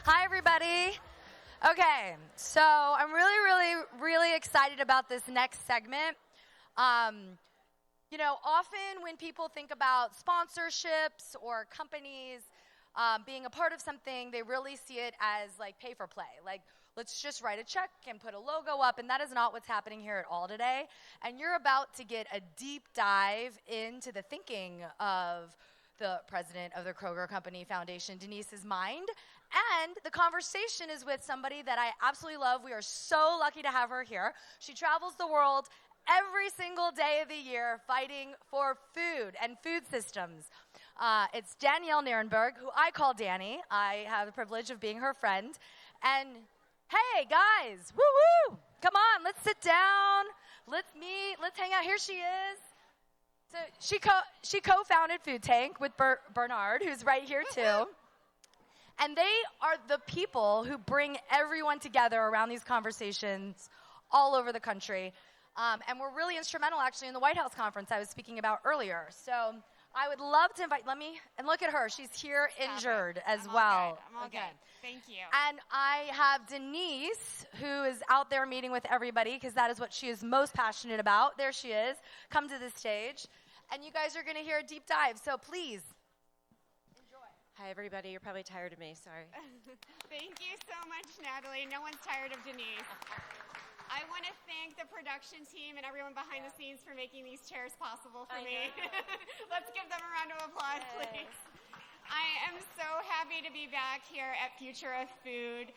Hi, everybody. Okay, so I'm really excited about this next segment. Often when people think about sponsorships or companies being a part of something, they really see it as like pay for play. Like, let's just write a check and put a logo up, and that is not what's happening here at all today. And you're about to get a deep dive into the thinking of the president of the Kroger Company Foundation, Denise's mind. And the conversation is with somebody that I absolutely love. We are so lucky to have her here. She travels the world every single day of the year fighting for food and food systems. It's Danielle Nierenberg, who I call Danny. I have the privilege of being her friend. And hey, guys, woo-woo! Come on, let's sit down. Let's meet. Let's hang out. Here she is. So she co-founded Food Tank with Bernard, who's right here too. And they are the people who bring everyone together around these conversations all over the country. And were really instrumental, actually, in the White House conference I was speaking about earlier. So I would love to invite, and look at her. She's here injured as well. I'm all good. Thank you. And I have Denise, who is out there meeting with everybody, because that is what she is most passionate about. There she is. Come to the stage. And you guys are going to hear a deep dive, so please. Hi, everybody. You're probably tired of me. Sorry. Thank you so much, Natalie. No one's tired of Denise. I want to thank the production team and everyone behind the scenes for making these chairs possible for me. Let's give them a round of applause, please. I am so happy to be back here at Future of Food.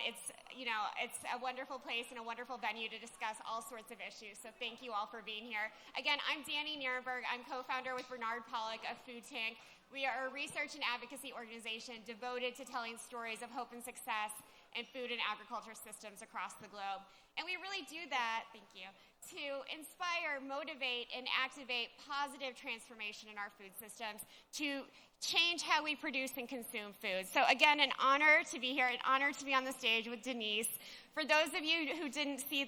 It's a wonderful place and a wonderful venue to discuss all sorts of issues. So thank you all for being here. Again, I'm Dani Nierenberg. I'm co-founder with Bernard Pollock of Food Tank. We are a research and advocacy organization devoted to telling stories of hope and success in food and agriculture systems across the globe. And we really do that, thank you, to inspire, motivate, and activate positive transformation in our food systems, to change how we produce and consume food. So again, an honor to be here, an honor to be on the stage with Denise. For those of you who didn't see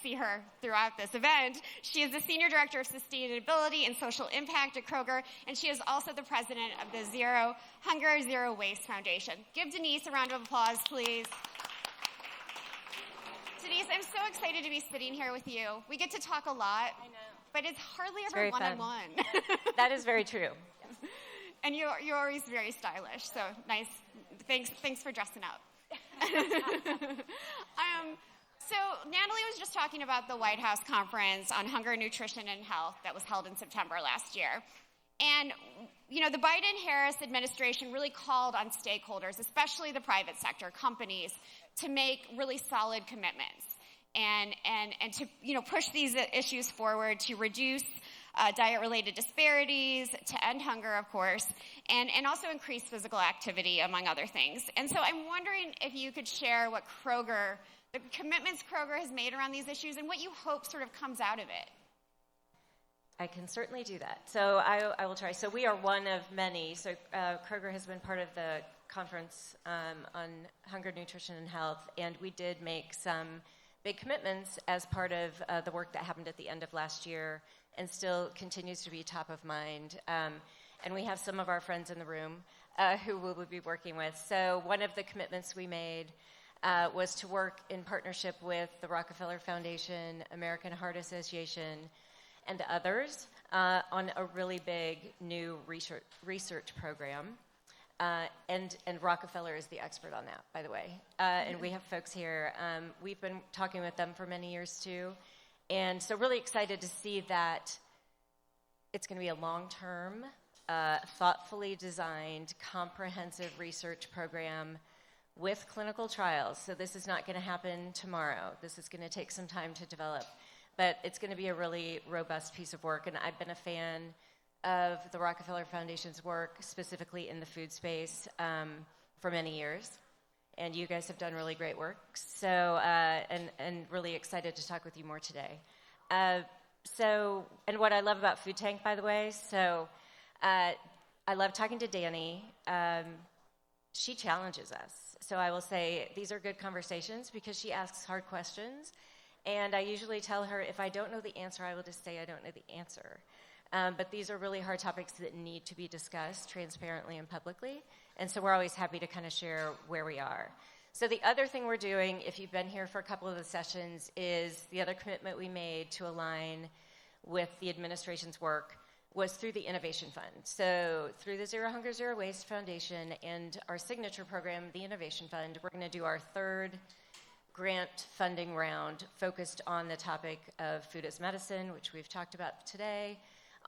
see her throughout this event, she is the Senior Director of Sustainability and Social Impact at Kroger, and she is also the president of the Zero Hunger, Zero Waste Foundation. Give Denise a round of applause, please. Denise, I'm so excited to be sitting here with you. We get to talk a lot, I know, but it's hardly ever one-on-one. That is very true. Yes. And you're always very stylish, so nice. Thanks for dressing up. So Natalie was just talking about the White House conference on hunger, nutrition, and health that was held in September last year. And, the Biden-Harris administration really called on stakeholders, especially the private sector, companies, to make really solid commitments and to, push these issues forward to reduce diet-related disparities, to end hunger, of course, and also increase physical activity, among other things. And so I'm wondering if you could share what the commitments Kroger has made around these issues and what you hope sort of comes out of it. I can certainly do that. So I will try. So we are one of many. So Kroger has been part of the conference on hunger, nutrition, and health, and we did make some big commitments as part of the work that happened at the end of last year and still continues to be top of mind. And we have some of our friends in the room who we will be working with. So one of the commitments we made was to work in partnership with the Rockefeller Foundation, American Heart Association, and others on a really big new research program. And Rockefeller is the expert on that, by the way. And we have folks here. We've been talking with them for many years, too. And so really excited to see that it's going to be a long-term, thoughtfully designed, comprehensive research program with clinical trials. So this is not going to happen tomorrow. This is going to take some time to develop. But it's going to be a really robust piece of work. And I've been a fan of the Rockefeller Foundation's work, specifically in the food space, for many years. And you guys have done really great work. So, and really excited to talk with you more today. And what I love about Food Tank, by the way, I love talking to Dani. She challenges us. So I will say these are good conversations because she asks hard questions. And I usually tell her if I don't know the answer, I will just say I don't know the answer. But these are really hard topics that need to be discussed transparently and publicly. And so we're always happy to kind of share where we are. So the other thing we're doing, if you've been here for a couple of the sessions, is the other commitment we made to align with the administration's work was through the Innovation Fund. So through the Zero Hunger, Zero Waste Foundation and our signature program, the Innovation Fund, we're going to do our third grant funding round focused on the topic of food as medicine, which we've talked about today,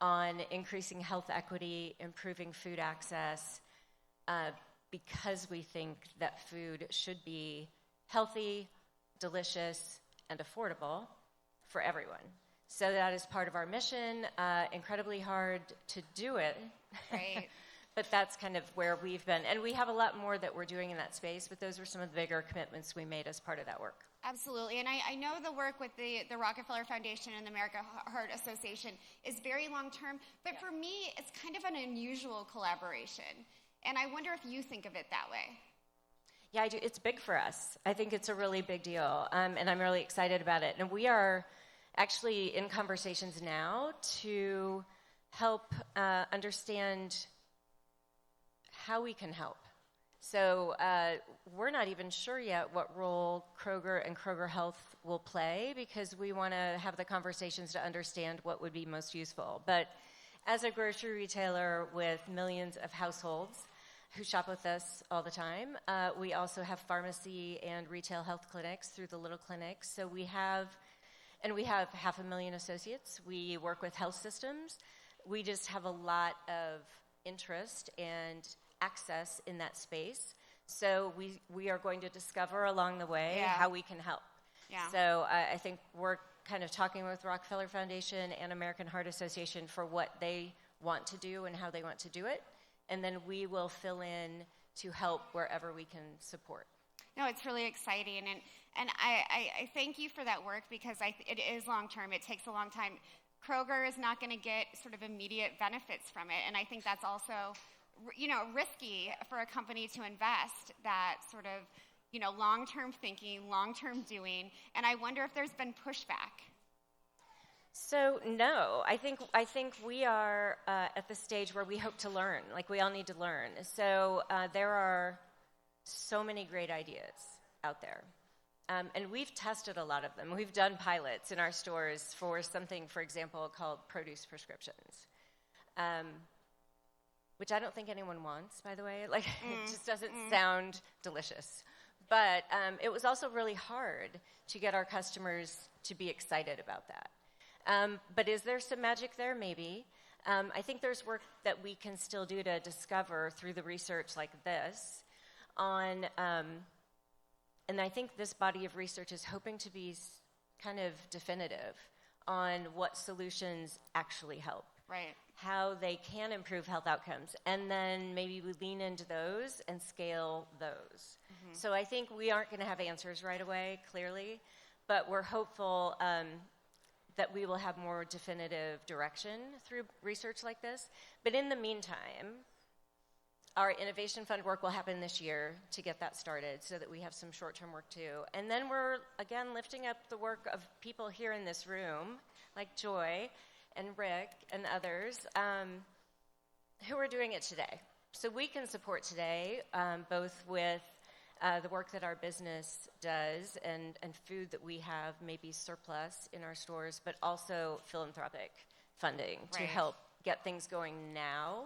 on increasing health equity, improving food access, because we think that food should be healthy, delicious, and affordable for everyone. So that is part of our mission. Incredibly hard to do it. Right. But that's kind of where we've been. And we have a lot more that we're doing in that space, but those were some of the bigger commitments we made as part of that work. Absolutely. And I know the work with the Rockefeller Foundation and the American Heart Association is very long-term, but for me, it's kind of an unusual collaboration. And I wonder if you think of it that way. Yeah, I do. It's big for us. I think it's a really big deal, and I'm really excited about it. And we are actually in conversations now to help understand how we can help. So we're not even sure yet what role Kroger and Kroger Health will play, because we want to have the conversations to understand what would be most useful. But as a grocery retailer with millions of households who shop with us all the time, we also have pharmacy and retail health clinics through the little clinics. So we have 500,000 associates. We work with health systems. We just have a lot of interest and access in that space. So we are going to discover along the way how we can help. Yeah. So I think we're kind of talking with Rockefeller Foundation and American Heart Association for what they want to do and how they want to do it. And then we will fill in to help wherever we can support. No, it's really exciting. And I thank you for that work, because it is long-term. It takes a long time. Kroger is not going to get sort of immediate benefits from it. And I think that's also, risky for a company to invest that sort of, long-term thinking, long-term doing. And I wonder if there's been pushback. So no, I think we are at the stage where we hope to learn. Like, we all need to learn. So there are so many great ideas out there. And we've tested a lot of them. We've done pilots in our stores for something, for example, called produce prescriptions, which I don't think anyone wants, by the way. Like, it just doesn't sound delicious. But it was also really hard to get our customers to be excited about that. But is there some magic there? Maybe. I think there's work that we can still do to discover through the research like this on, and I think this body of research is hoping to be kind of definitive on what solutions actually help. Right. How they can improve health outcomes. And then maybe we lean into those and scale those. Mm-hmm. So I think we aren't going to have answers right away, clearly, but we're hopeful that we will have more definitive direction through research like this. But in the meantime, our Innovation Fund work will happen this year to get that started so that we have some short-term work too. And then we're, again, lifting up the work of people here in this room, like Joy and Rick and others, who are doing it today. So we can support today, both with the work that our business does and food that we have maybe surplus in our stores, but also philanthropic funding to help get things going now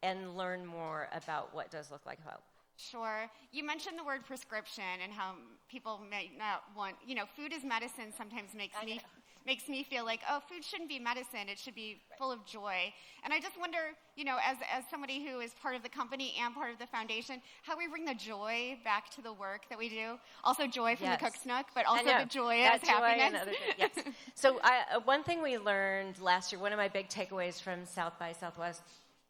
and learn more about what does look like help. Sure. You mentioned the word prescription and how people may not want, food is medicine sometimes makes me feel like, food shouldn't be medicine. It should be full of joy. And I just wonder, as somebody who is part of the company and part of the foundation, how we bring the joy back to the work that we do. Also joy from the Cook Snook, but also the joy as happiness. Yes. So one thing we learned last year, one of my big takeaways from South by Southwest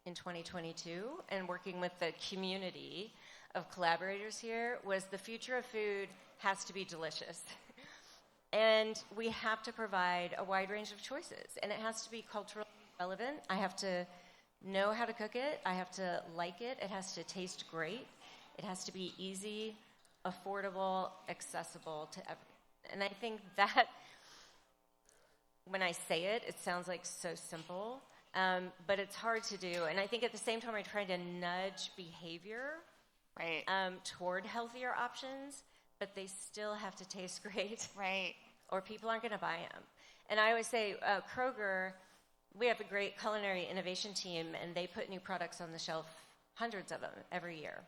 in 2022 and working with the community of collaborators here, was the future of food has to be delicious. And we have to provide a wide range of choices. And it has to be culturally relevant. I have to know how to cook it. I have to like it. It has to taste great. It has to be easy, affordable, accessible to everyone. And I think that when I say it, it sounds like so simple, but it's hard to do. And I think at the same time, we're trying to nudge behavior Right. Toward healthier options, but they still have to taste great. Right. Or people aren't going to buy them. And I always say, Kroger, we have a great culinary innovation team, and they put new products on the shelf, hundreds of them every year.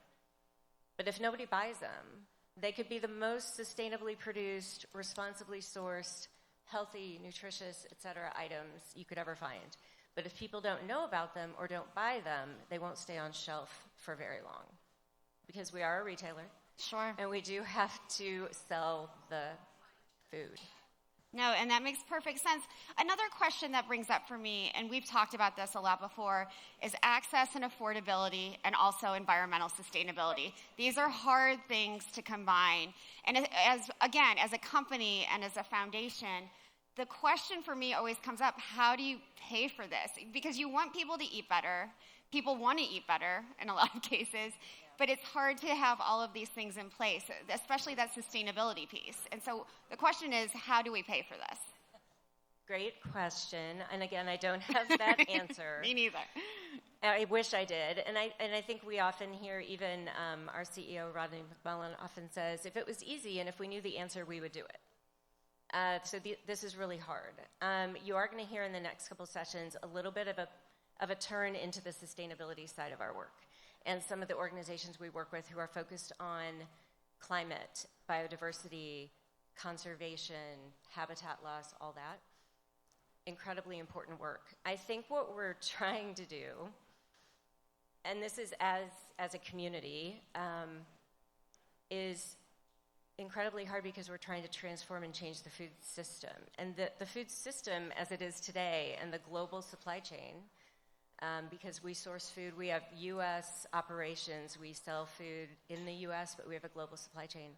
But if nobody buys them, they could be the most sustainably produced, responsibly sourced, healthy, nutritious, et cetera, items you could ever find. But if people don't know about them or don't buy them, they won't stay on shelf for very long. Because we are a retailer. Sure. And we do have to sell the food. No, and that makes perfect sense. Another question that brings up for me, and we've talked about this a lot before, is access and affordability and also environmental sustainability. These are hard things to combine. And as a company and as a foundation, the question for me always comes up, how do you pay for this? Because you want people to eat better. People want to eat better in a lot of cases. But it's hard to have all of these things in place, especially that sustainability piece. And so the question is, how do we pay for this? Great question. And again, I don't have that answer. Me neither. I wish I did. And I think we often hear, even our CEO, Rodney McMullen, often says, if it was easy and if we knew the answer, we would do it. This is really hard. You are going to hear in the next couple sessions a little bit of a turn into the sustainability side of our work. And some of the organizations we work with who are focused on climate, biodiversity, conservation, habitat loss, all that. Incredibly important work. I think what we're trying to do, and this is as a community, is incredibly hard because we're trying to transform and change the food system. And the food system as it is today and the global supply chain, because we source food, we have U.S. operations, we sell food in the U.S., but we have a global supply chain.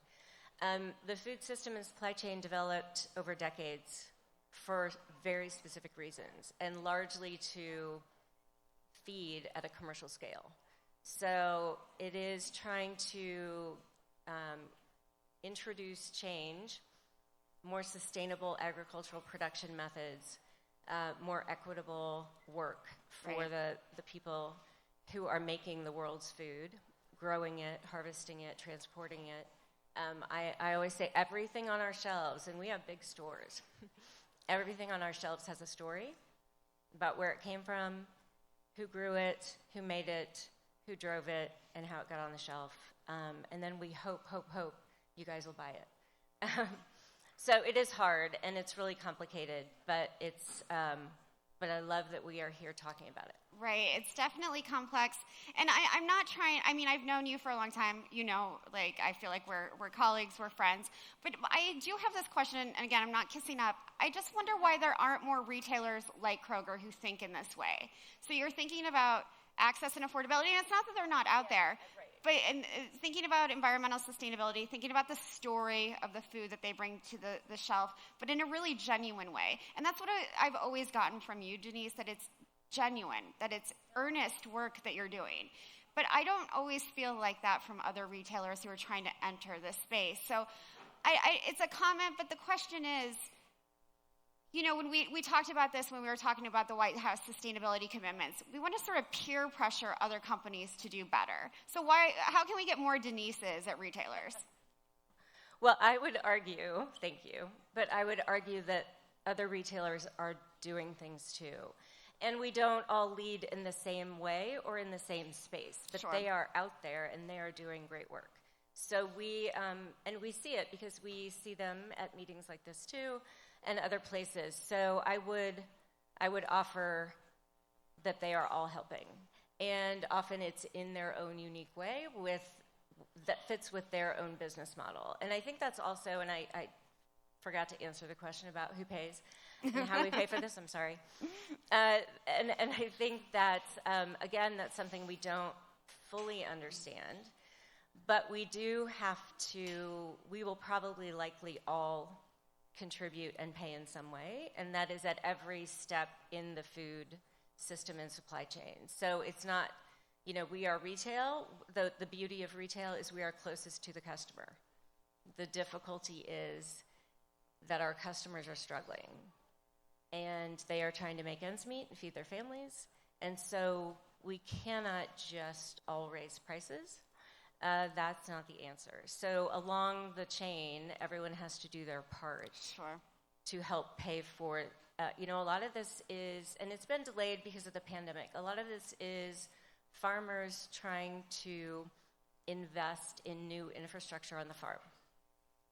The food system and supply chain developed over decades for very specific reasons, and largely to feed at a commercial scale. So it is trying to introduce change, more sustainable agricultural production methods, more equitable work for the people who are making the world's food, growing it, harvesting it, transporting it. I always say everything on our shelves, and we have big stores, everything on our shelves has a story about where it came from, who grew it, who made it, who drove it, and how it got on the shelf. And then we hope you guys will buy it. So it is hard, and it's really complicated, but but I love that we are here talking about it. Right. It's definitely complex. And I'm not trying, I've known you for a long time. I feel like we're colleagues, we're friends. But I do have this question, and again, I'm not kissing up. I just wonder why there aren't more retailers like Kroger who think in this way. So you're thinking about access and affordability, and it's not that they're not out there. Right. But thinking about environmental sustainability, thinking about the story of the food that they bring to the shelf, but in a really genuine way. And that's what I've always gotten from you, Denise, that it's genuine, that it's earnest work that you're doing. But I don't always feel like that from other retailers who are trying to enter this space. So it's a comment, but the question is, when we talked about this when we were talking about the White House sustainability commitments, we want to sort of peer pressure other companies to do better. So how can we get more Denises at retailers? Well, I would argue, thank you, but I would argue that other retailers are doing things too. And we don't all lead in the same way or in the same space, but They are out there and they are doing great work. So we see it because we see them at meetings like this too, and other places. So I would offer that they are all helping. And often it's in their own unique way that fits with their own business model. And I think that's also, and I forgot to answer the question about who pays and how we pay for this, I'm sorry. And I think that, again, that's something we don't fully understand. But we will probably likely all contribute and pay in some way, and that is at every step in the food system and supply chain. So it's not, we are retail. The beauty of retail is we are closest to the customer. The difficulty is that our customers are struggling. and they are trying to make ends meet and feed their families. And so we cannot just all raise prices. That's not the answer. So along the chain, everyone has to do their part to help pay for it. A lot of this is, and it's been delayed because of the pandemic, a lot of this is farmers trying to invest in new infrastructure on the farm.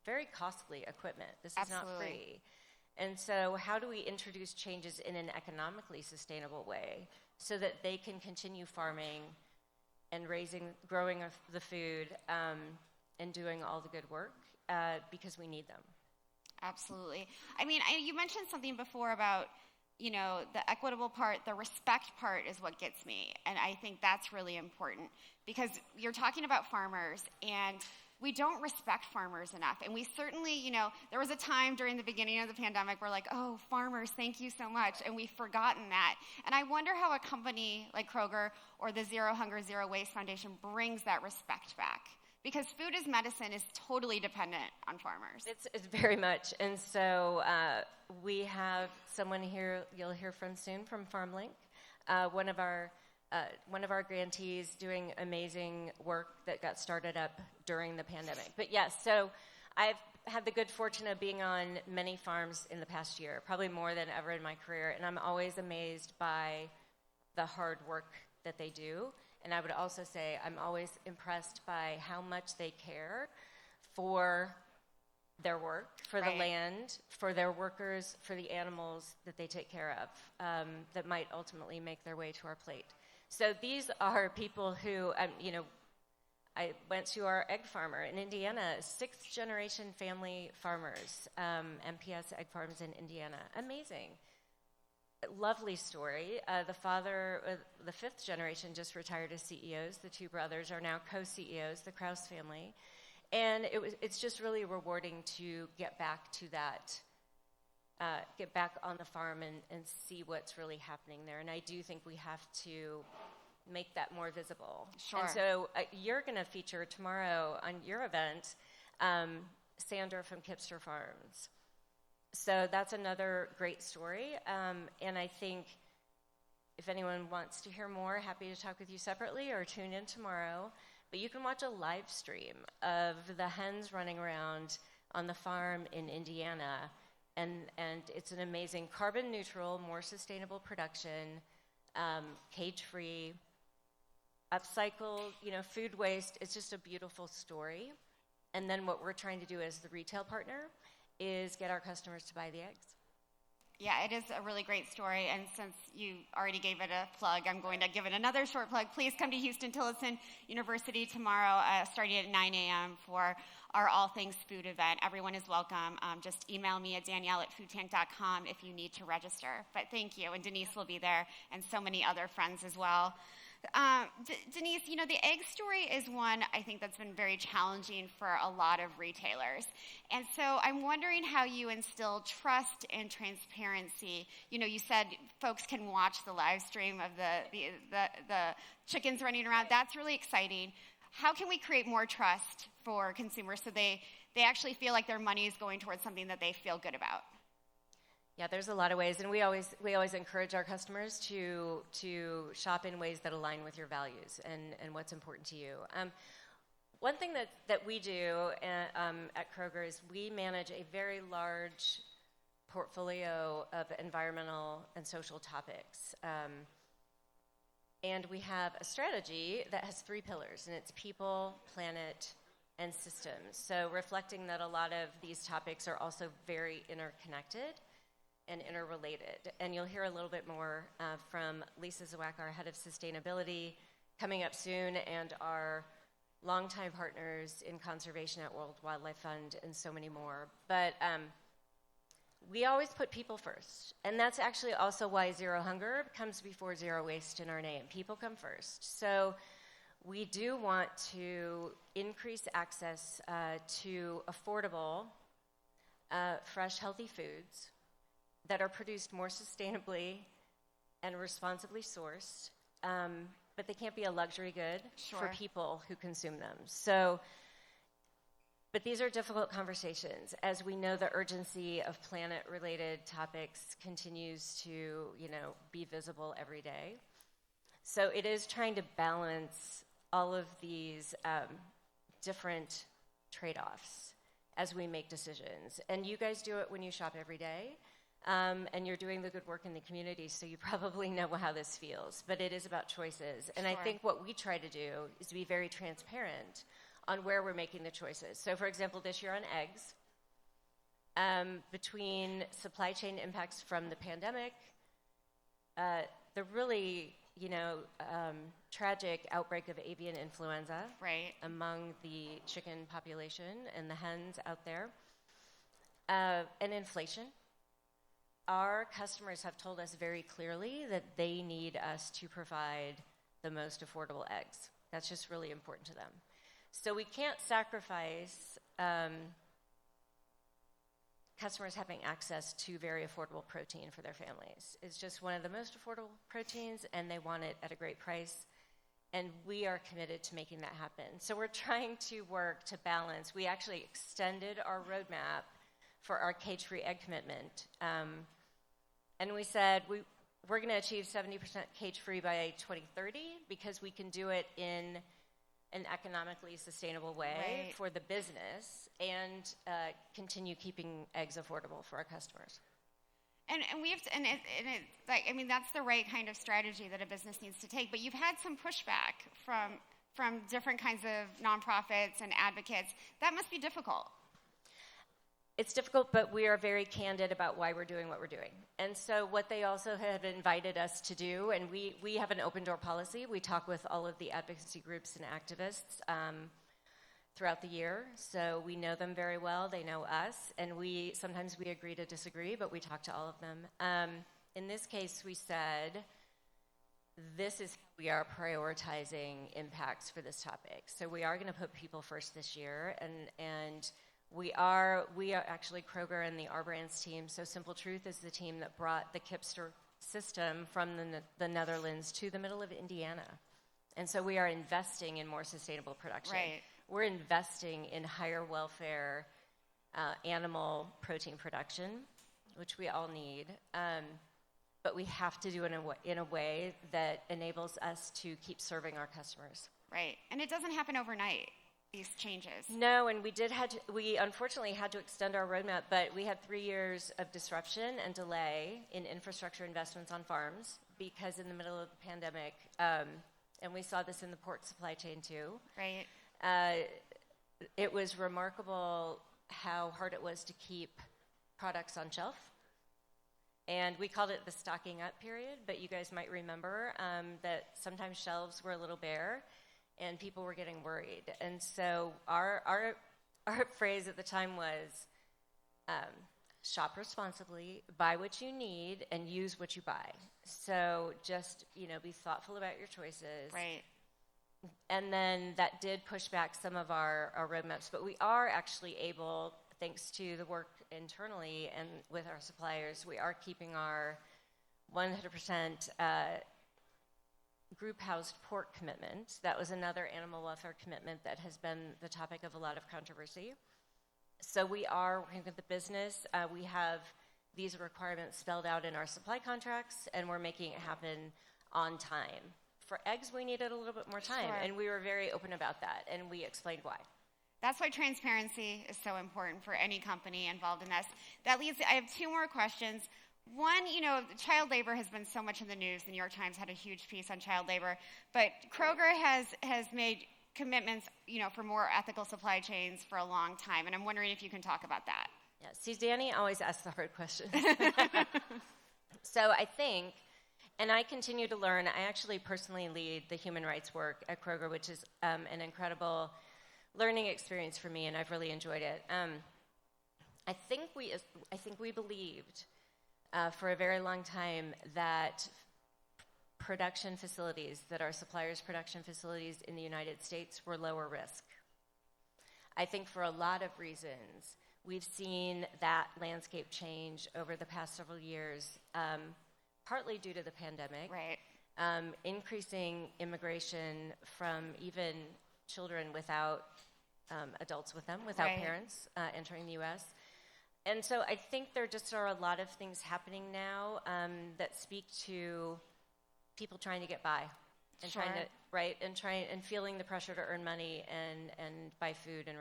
Very costly equipment. This is not free. And so how do we introduce changes in an economically sustainable way so that they can continue farming and growing of the food and doing all the good work because we need them. Absolutely. I mean, you mentioned something before about, the equitable part, the respect part is what gets me. And I think that's really important because you're talking about farmers and we don't respect farmers enough. And we certainly, there was a time during the beginning of the pandemic where oh, farmers, thank you so much. And we've forgotten that. And I wonder how a company like Kroger or the Zero Hunger, Zero Waste Foundation brings that respect back. Because food as medicine is totally dependent on farmers. It's very much. And so we have someone here you'll hear from soon from FarmLink, one of our grantees doing amazing work that got started up during the pandemic. But yes, so I've had the good fortune of being on many farms in the past year, probably more than ever in my career, and I'm always amazed by the hard work that they do. And I would also say I'm always impressed by how much they care for their work, for the land, for their workers, for the animals that they take care of that might ultimately make their way to our plate. So these are people who, I went to our egg farmer in Indiana, 6th generation family farmers, MPS Egg Farms in Indiana. Amazing. Lovely story. The father, the 5th generation, just retired as CEOs. The 2 brothers are now co-CEOs, the Krause family. And it's just really rewarding to get back to that, get back on the farm and see what's really happening there. And I do think we have to make that more visible. Sure. And so you're going to feature tomorrow on your event Sandra from Kipster Farms. So that's another great story. And I think if anyone wants to hear more, happy to talk with you separately or tune in tomorrow. But you can watch a live stream of the hens running around on the farm in Indiana. And it's an amazing carbon neutral, more sustainable production, cage-free, upcycled, food waste. It's just a beautiful story. And then what we're trying to do as the retail partner is get our customers to buy the eggs. Yeah, it is a really great story, and since you already gave it a plug, I'm going to give it another short plug. Please come to Houston-Tillotson University tomorrow starting at 9 a.m. for our All Things Food event. Everyone is welcome. Just email me at Danielle@foodtank.com if you need to register. But thank you, and Denise will be there, and so many other friends as well. Denise, the egg story is one I think that's been very challenging for a lot of retailers. And so I'm wondering how you instill trust and transparency. You said folks can watch the live stream of the chickens running around. That's really exciting. How can we create more trust for consumers so they actually feel like their money is going towards something that they feel good about? Yeah, there's a lot of ways, and we always encourage our customers to shop in ways that align with your values and what's important to you. One thing that we do at Kroger is we manage a very large portfolio of environmental and social topics. And we have a strategy that has 3 pillars, and it's people, planet, and systems. So reflecting that a lot of these topics are also very interconnected and interrelated. And you'll hear a little bit more from Lisa Zawak, our head of sustainability, coming up soon, and our longtime partners in conservation at World Wildlife Fund and so many more. But we always put people first. And that's actually also why Zero Hunger comes before Zero Waste in our name. People come first. So we do want to increase access to affordable, fresh, healthy foods that are produced more sustainably and responsibly sourced, but they can't be a luxury good for people who consume them. So But these are difficult conversations, as we know the urgency of planet-related topics continues to, be visible every day. So it is trying to balance all of these different trade-offs as we make decisions. And you guys do it when you shop every day, and you're doing the good work in the community, so you probably know how this feels. But it is about choices. And I think what we try to do is to be very transparent on where we're making the choices. So, for example, this year on eggs, between supply chain impacts from the pandemic, the really, tragic outbreak of avian influenza among the chicken population and the hens out there, and inflation, our customers have told us very clearly that they need us to provide the most affordable eggs. That's just really important to them. So we can't sacrifice customers having access to very affordable protein for their families. It's just one of the most affordable proteins, and they want it at a great price, and we are committed to making that happen. So we're trying to work to balance. We actually extended our roadmap for our cage-free egg commitment, and we said we're going to achieve 70% cage-free by 2030 because we can do it in an economically sustainable way for the business and continue keeping eggs affordable for our customers. And we have to, that's the right kind of strategy that a business needs to take. But you've had some pushback from different kinds of nonprofits and advocates. That must be difficult. It's difficult, but we are very candid about why we're doing what we're doing. And so what they also have invited us to do, and we have an open door policy. We talk with all of the advocacy groups and activists throughout the year. So we know them very well. They know us. And sometimes we agree to disagree, but we talk to all of them. In this case, we said, this is how we are prioritizing impacts for this topic. So we are going to put people first this year, and we are actually Kroger and the Our Brands team. So Simple Truth is the team that brought the Kipster system from the Netherlands to the middle of Indiana. And so we are investing in more sustainable production. Right. We're investing in higher welfare animal protein production, which we all need. But we have to do it in a way that enables us to keep serving our customers. Right. And it doesn't happen overnight, these changes. No, and we unfortunately had to extend our roadmap, but we had 3 years of disruption and delay in infrastructure investments on farms because in the middle of the pandemic, and we saw this in the pork supply chain too. Right. It was remarkable how hard it was to keep products on shelf. And we called it the stocking up period, but you guys might remember that sometimes shelves were a little bare and people were getting worried. And so our phrase at the time was, shop responsibly, buy what you need, and use what you buy. So just, be thoughtful about your choices. Right. And then that did push back some of our roadmaps, but we are actually able, thanks to the work internally and with our suppliers, we are keeping our 100% group-housed pork commitment. That was another animal welfare commitment that has been the topic of a lot of controversy. So we are working with the business. We have these requirements spelled out in our supply contracts, and we're making it happen on time. For eggs, we needed a little bit more time, and we were very open about that, and we explained why. That's why transparency is so important for any company involved in this. That leads I have 2 more questions. One, child labor has been so much in the news. The New York Times had a huge piece on child labor. But Kroger has made commitments, for more ethical supply chains for a long time. And I'm wondering if you can talk about that. Yeah, see, Danny always asks the hard questions. So I think, and I continue to learn, I actually personally lead the human rights work at Kroger, which is an incredible learning experience for me, and I've really enjoyed it. I think we believed for a very long time that production facilities, that our suppliers' production facilities in the United States were lower risk. I think for a lot of reasons, we've seen that landscape change over the past several years, partly due to the pandemic, right. Increasing immigration from even children without adults with them without parents entering the U.S. And so I think there just are a lot of things happening now that speak to people trying to get by and trying to and feeling the pressure to earn money and buy food and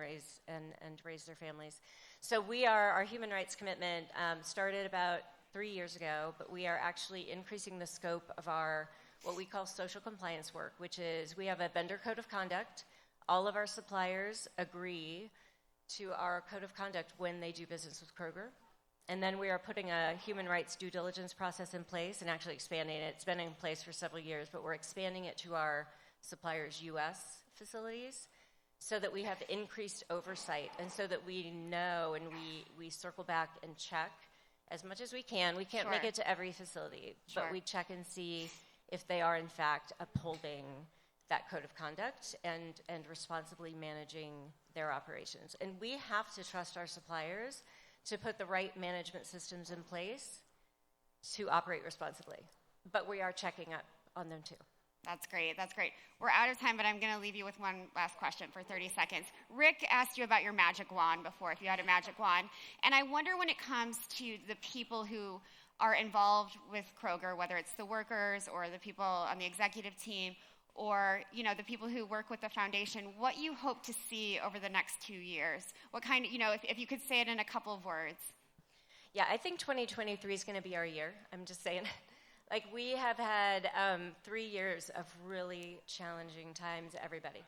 raise their families. So our human rights commitment started about 3 years ago, but we are actually increasing the scope of our what we call social compliance work, which is we have a vendor code of conduct. All of our suppliers agree to our code of conduct when they do business with Kroger. And then we are putting a human rights due diligence process in place and actually expanding it. It's been in place for several years, but we're expanding it to our suppliers' U.S. facilities so that we have increased oversight and so that we know and we circle back and check as much as we can. We can't make it to every facility, but we check and see if they are, in fact, upholding that code of conduct and responsibly managing their operations. And we have to trust our suppliers to put the right management systems in place to operate responsibly. But we are checking up on them too. That's great. That's great. We're out of time, but I'm going to leave you with one last question for 30 seconds. Rick asked you about your magic wand before, if you had a magic wand. And I wonder when it comes to the people who are involved with Kroger, whether it's the workers or the people on the executive team, or the people who work with the foundation, what you hope to see over the next 2 years. What kind of, if you could say it in a couple of words. Yeah, I think 2023 is going to be our year. I'm just saying. We have had 3 years of really challenging times, everybody.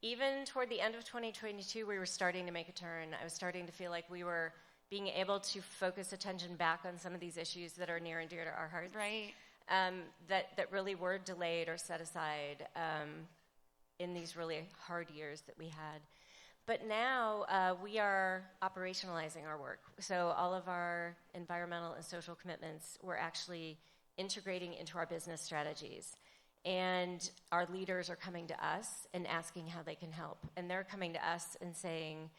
Even toward the end of 2022, we were starting to make a turn. I was starting to feel like we were being able to focus attention back on some of these issues that are near and dear to our hearts. Right. That really were delayed or set aside in these really hard years that we had. But now we are operationalizing our work. So all of our environmental and social commitments we're actually integrating into our business strategies. And our leaders are coming to us and asking how they can help. And they're coming to us and saying,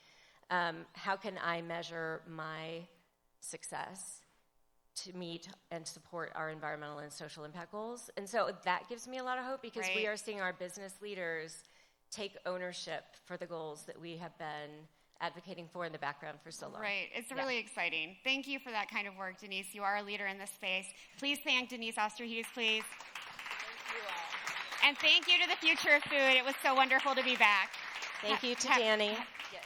how can I measure my success to meet and support our environmental and social impact goals? And so that gives me a lot of hope because we are seeing our business leaders take ownership for the goals that we have been advocating for in the background for so long. Right. It's really exciting. Thank you for that kind of work, Denise. You are a leader in this space. Please thank Denise Osterhues, please. Thank you all. And thank you to the Future of Food. It was so wonderful to be back. Thank you to Danny. Yes.